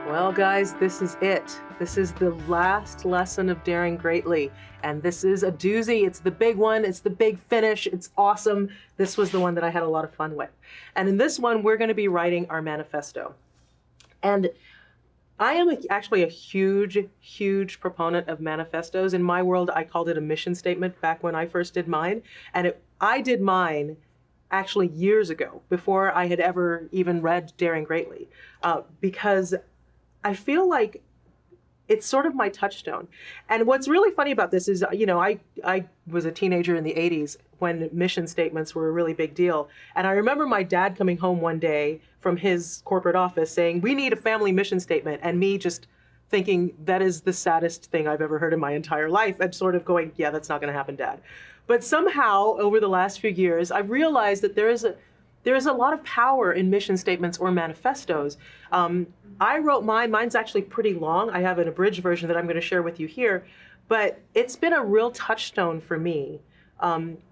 Well, guys, this is it. This is the last lesson of Daring Greatly. And this is a doozy. It's the big one. It's the big finish. It's awesome. This was the one that I had a lot of fun with. And in this one, we're going to be writing our manifesto. And I am actually a huge, huge proponent of manifestos. In my world, I called it a mission statement back when I first did mine. And I did mine actually years ago, before I had ever even read Daring Greatly, because I feel like it's sort of my touchstone. And what's really funny about this is, I was a teenager in the 80s when mission statements were a really big deal. And I remember my dad coming home one day from his corporate office saying, "We need a family mission statement." And me just thinking, that is the saddest thing I've ever heard in my entire life. And sort of going, yeah, that's not going to happen, Dad. But somehow, over the last few years, I've realized that there is a lot of power in mission statements or manifestos. I wrote mine. Mine's actually pretty long. I have an abridged version that I'm going to share with you here. But it's been a real touchstone for me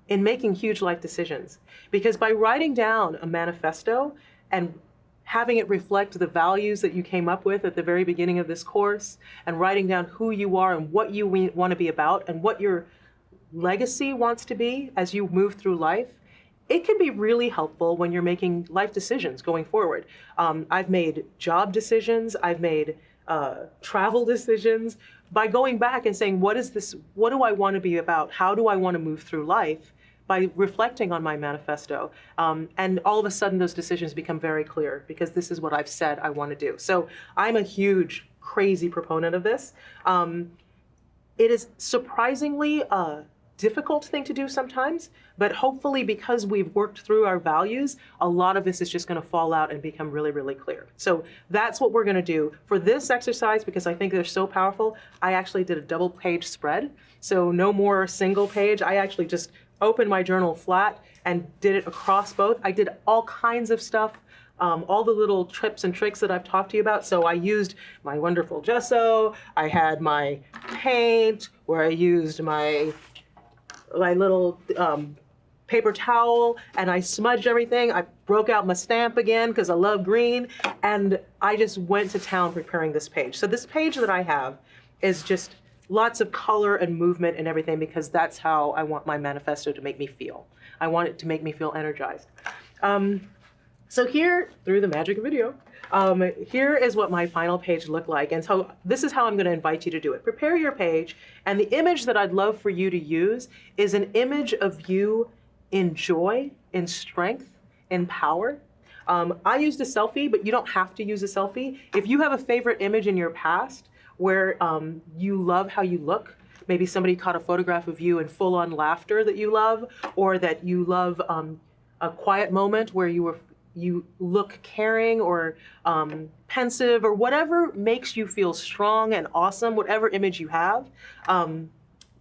in making huge life decisions. Because by writing down a manifesto and having it reflect the values that you came up with at the very beginning of this course, and writing down who you are and what you want to be about and what your legacy wants to be as you move through life, it can be really helpful when you're making life decisions going forward. I've made job decisions, I've made travel decisions by going back and saying, what do I want to be about? How do I want to move through life? By reflecting on my manifesto. And all of a sudden those decisions become very clear because this is what I've said I want to do. So I'm a huge, crazy proponent of this. It is surprisingly difficult thing to do sometimes, but hopefully because we've worked through our values, a lot of this is just going to fall out and become really, really clear. So that's what we're going to do for this exercise, because I think they're so powerful. I actually did a double page spread. So no more single page. I actually just opened my journal flat and did it across both. I did all kinds of stuff. All the little tips and tricks that I've talked to you about. So I used my wonderful gesso. I had my paint, where I used my little paper towel, and I smudged everything. I broke out my stamp again because I love green, and I just went to town preparing this page. So this page that I have is just lots of color and movement and everything, because that's how I want my manifesto to make me feel. I want it to make me feel energized. So here, through the magic of video, here is what my final page looked like. And so this is how I'm going to invite you to do it. Prepare your page, and the image that I'd love for you to use is an image of you in joy, in strength, in power. I used a selfie, but you don't have to use a selfie. If you have a favorite image in your past where you love how you look, maybe somebody caught a photograph of you in full-on laughter that you love, or that you love a quiet moment where you look caring or pensive, or whatever makes you feel strong and awesome, whatever image you have,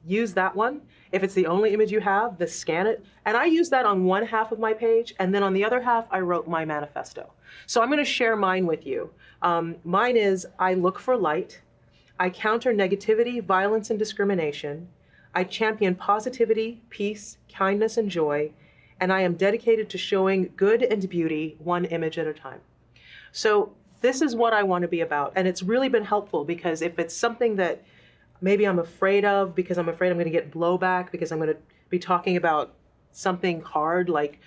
use that one. If it's the only image you have, then scan it. And I use that on one half of my page, and then on the other half, I wrote my manifesto. So I'm going to share mine with you. Mine is, I look for light. I counter negativity, violence, and discrimination. I champion positivity, peace, kindness, and joy. And I am dedicated to showing good and beauty one image at a time. So this is what I want to be about. And it's really been helpful, because if it's something that maybe I'm afraid of, because I'm afraid I'm going to get blowback, because I'm going to be talking about something hard like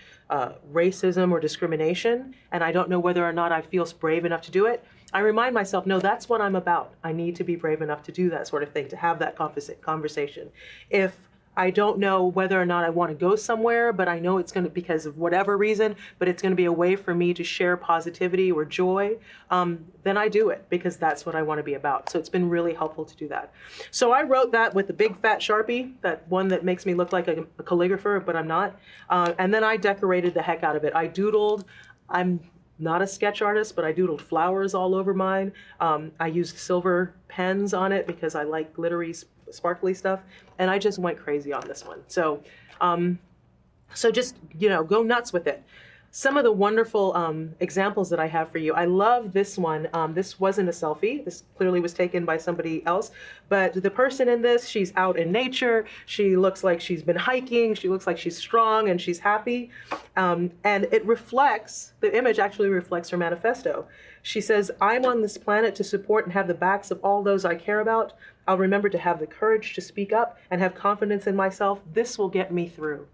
racism or discrimination, and I don't know whether or not I feel brave enough to do it, I remind myself, no, that's what I'm about. I need to be brave enough to do that sort of thing, to have that conversation. If I don't know whether or not I want to go somewhere, but I know it's going to, because of whatever reason, but it's going to be a way for me to share positivity or joy, then I do it, because that's what I want to be about. So it's been really helpful to do that. So I wrote that with the big fat Sharpie, that one that makes me look like a calligrapher, but I'm not. And then I decorated the heck out of it. I doodled. I'm not a sketch artist, but I doodled flowers all over mine. I used silver pens on it because I like glittery, sparkly stuff, and I just went crazy on this one. So, so just, go nuts with it. some of the wonderful examples that I have for you. I love this one. This wasn't a selfie. This clearly was taken by somebody else. But the person in this, she's out in nature. She looks like she's been hiking. She looks like she's strong and she's happy. And it reflects, the image actually reflects her manifesto. She says, I'm on this planet to support and have the backs of all those I care about. I'll remember to have the courage to speak up and have confidence in myself. This will get me through.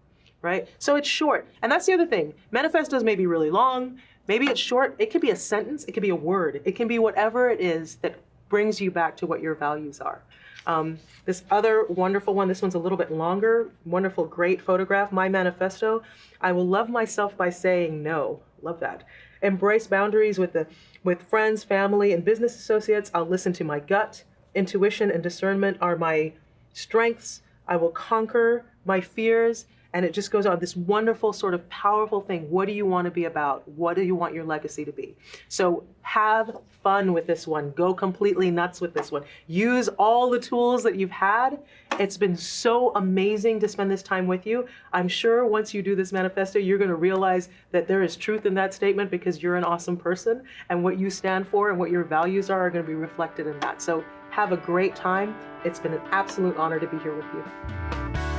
Right? So it's short. And that's the other thing. Manifestos may be really long. Maybe it's short. It could be a sentence. It could be a word. It can be whatever it is that brings you back to what your values are. This other wonderful one, this one's a little bit longer. Wonderful, great photograph. My manifesto. I will love myself by saying no. Love that. Embrace boundaries with friends, family, and business associates. I'll listen to my gut. Intuition and discernment are my strengths. I will conquer my fears. And it just goes on, this wonderful sort of powerful thing. What do you want to be about? What do you want your legacy to be? So have fun with this one. Go completely nuts with this one. Use all the tools that you've had. It's been so amazing to spend this time with you. I'm sure once you do this manifesto, you're going to realize that there is truth in that statement because you're an awesome person, and what you stand for and what your values are going to be reflected in that. So have a great time. It's been an absolute honor to be here with you.